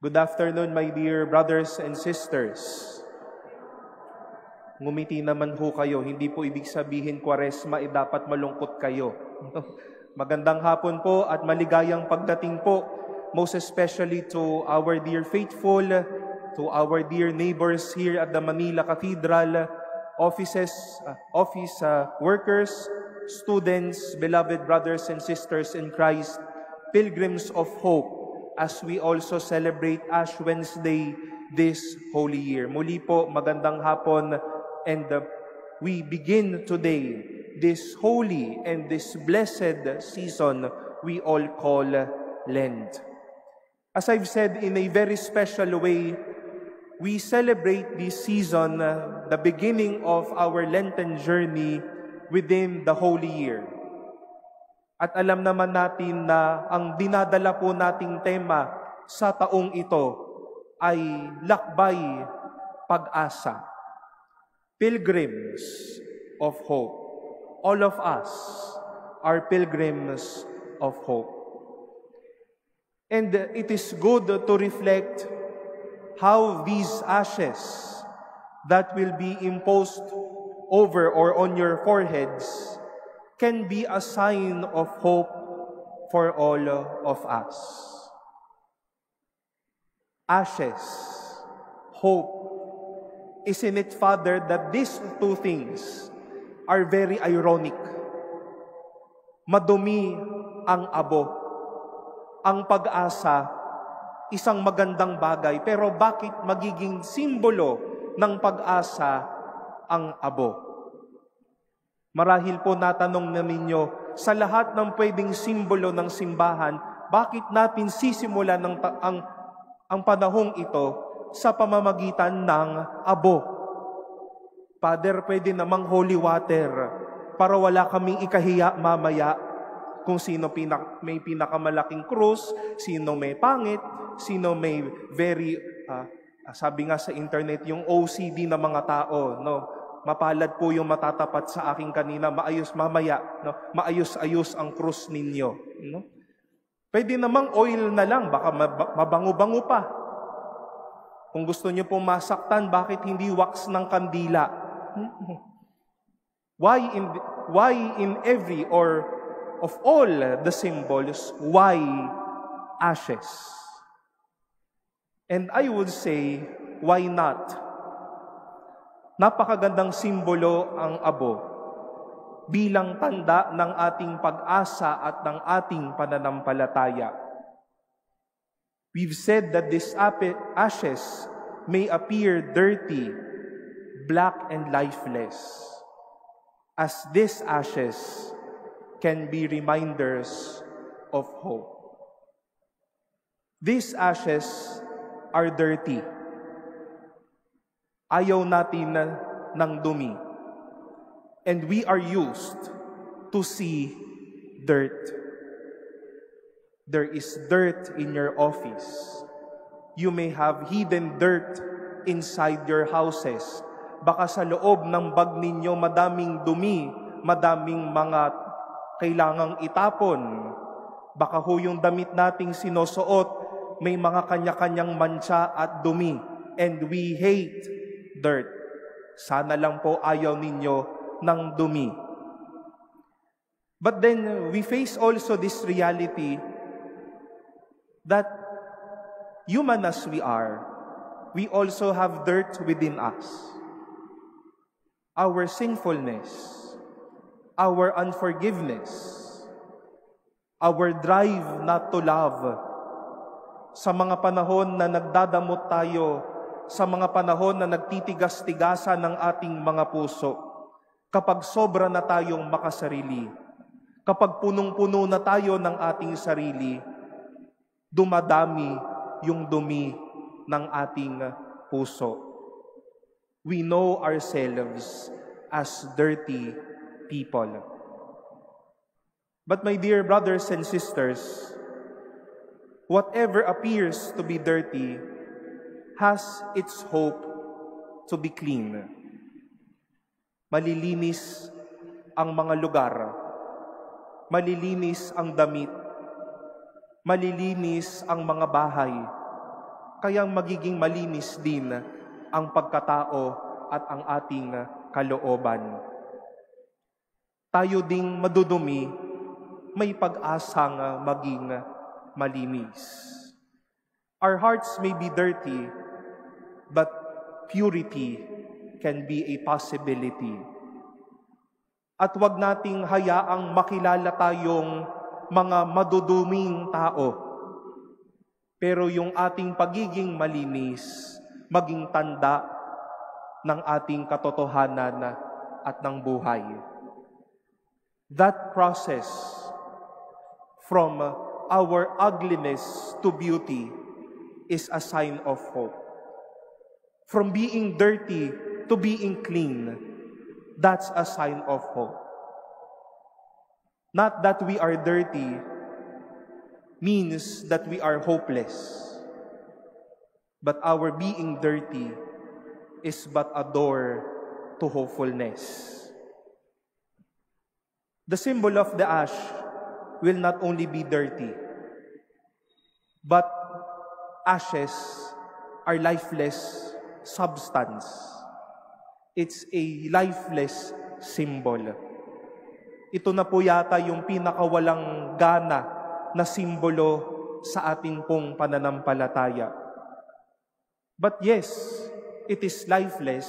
Good afternoon, my dear brothers and sisters. Ngumiti naman ho kayo, hindi po ibig sabihin Kwaresma dapat malungkot kayo. Magandang hapon po at maligayang pagdating po, most especially to our dear faithful, to our dear neighbors here at the Manila Cathedral, office workers, students, beloved brothers and sisters in Christ, pilgrims of hope, as we also celebrate Ash Wednesday this holy year. Muli po, magandang hapon, and we begin today this holy and this blessed season we all call Lent. As I've said, in a very special way, we celebrate this season, the beginning of our Lenten journey within the holy year. At alam naman natin na ang dinadala po nating tema sa taong ito ay lakbay pag-asa. Pilgrims of hope. All of us are pilgrims of hope. And it is good to reflect how these ashes that will be imposed over or on your foreheads can be a sign of hope for all of us. Ashes, hope. Isn't it, Father, that these two things are very ironic? Madumi ang abo. Ang pag-asa, isang magandang bagay, pero bakit magiging simbolo ng pag-asa ang abo? Marahil po natanong na ninyo, sa lahat ng pwedeng simbolo ng simbahan, bakit natin sisimulan ang panahong ito sa pamamagitan ng abo? Father, pwede namang holy water para wala kaming ikahiya mamaya kung sino may pinakamalaking krus, sino may pangit, sino may very, sabi nga sa internet, yung OCD na mga tao, no? Mapalad po yung matatapat sa aking kanina, maayos mamaya, no? Maayos-ayos ang krus ninyo. No? Pwede namang oil na lang, baka mabango-bango pa. Kung gusto nyo pong masaktan, bakit hindi wax ng kandila? Why in every or of all the symbols, why ashes? And I would say, why not? Napakagandang simbolo ang abo bilang tanda ng ating pag-asa at ng ating pananampalataya. We've said that these ashes may appear dirty, black, and lifeless, as these ashes can be reminders of hope. These ashes are dirty. Ayaw natin ng dumi. And we are used to see dirt. There is dirt in your office. You may have hidden dirt inside your houses. Baka sa loob ng bag ninyo madaming dumi, madaming mga kailangang itapon. Baka ho yung damit nating sinusuot, may mga kanya-kanyang mancha at dumi. And we hate dirt. Sana lang po ayaw ninyo ng dumi. But then we face also this reality that human as we are, we also have dirt within us. Our sinfulness, our unforgiveness, our drive not to love. Sa mga panahon na nagdadamot tayo, sa mga panahon na nagtitigas-tigasan ng ating mga puso, kapag sobra na tayong makasarili, kapag punong-puno na tayo ng ating sarili, dumadami yung dumi ng ating puso. We know ourselves as dirty people. But my dear brothers and sisters, whatever appears to be dirty has its hope to be clean. Malilinis ang mga lugar, malilinis ang damit, malilinis ang mga bahay, kayang magiging malinis din ang pagkatao at ang ating kalooban. Tayo ding madudumi, may pag-asang maging malinis. Our hearts may be dirty, but purity can be a possibility. At huwag nating hayaang makilala tayong mga maduduming tao. Pero yung ating pagiging malinis, maging tanda ng ating katotohanan at ng buhay. That process from our ugliness to beauty is a sign of hope. From being dirty to being clean, that's a sign of hope. Not that we are dirty means that we are hopeless. But our being dirty is but a door to hopefulness. The symbol of the ash will not only be dirty, but ashes are lifeless substance. It's a lifeless symbol. Ito na po yata yung pinakawalang gana na simbolo sa ating pong pananampalataya. But yes, it is lifeless,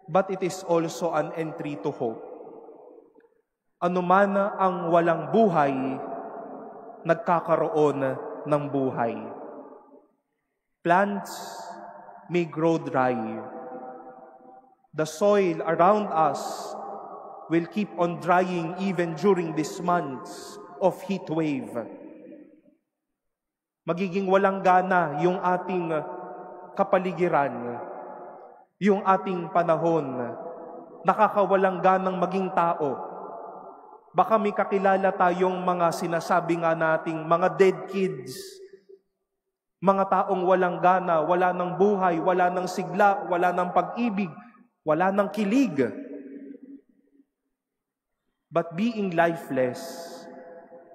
but it is also an entry to hope. Anuman ang walang buhay, nagkakaroon ng buhay. Plants may grow dry. The soil around us will keep on drying even during these months of heat wave. Magiging walang gana yung ating kapaligiran, yung ating panahon, nakakawalang ganang maging tao. Baka may kakilala tayong mga sinasabi nga nating mga dead kids, mga taong walang gana, wala ng buhay, wala ng sigla, wala ng pag-ibig, wala ng kilig. But being lifeless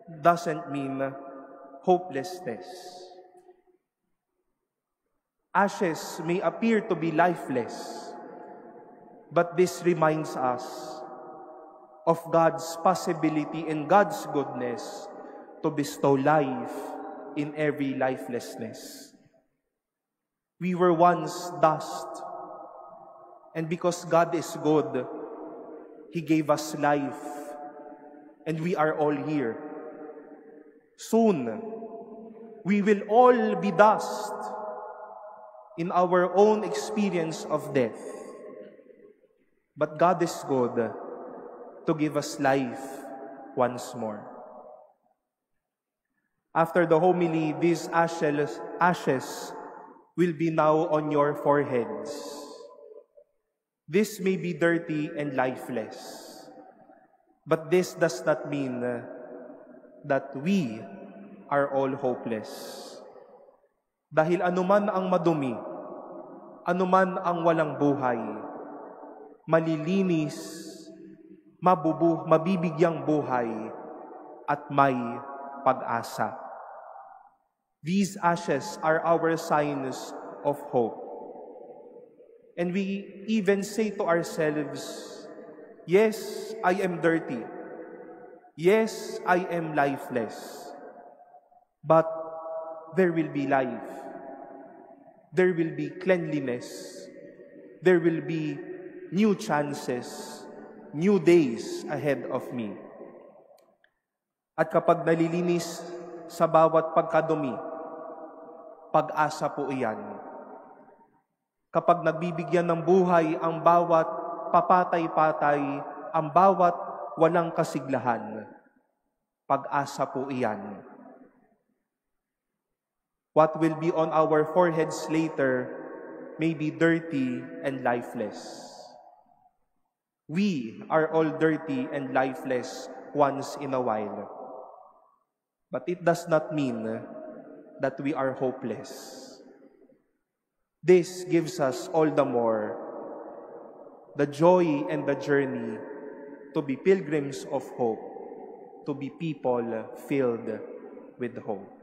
doesn't mean hopelessness. Ashes may appear to be lifeless, but this reminds us of God's possibility and God's goodness to bestow life in every lifelessness. We were once dust, and because God is good, He gave us life, and we are all here. Soon, we will all be dust in our own experience of death. But God is good to give us life once more. After the homily, these ashes will be now on your foreheads. This may be dirty and lifeless, but this does not mean that we are all hopeless. Dahil anuman ang madumi, anuman ang walang buhay, malilinis, mabibigyang buhay, at may pag-asa. These ashes are our signs of hope. And we even say to ourselves, yes, I am dirty. Yes, I am lifeless. But there will be life. There will be cleanliness. There will be new chances, new days ahead of me. At kapag nalilinis sa bawat pagkadumi, pag-asa po iyan. Kapag nagbibigyan ng buhay ang bawat papatay-patay, ang bawat walang kasiglahan, pag-asa po iyan. What will be on our foreheads later may be dirty and lifeless. We are all dirty and lifeless once in a while. But it does not mean that we are hopeless. This gives us all the more the joy and the journey to be pilgrims of hope, to be people filled with hope.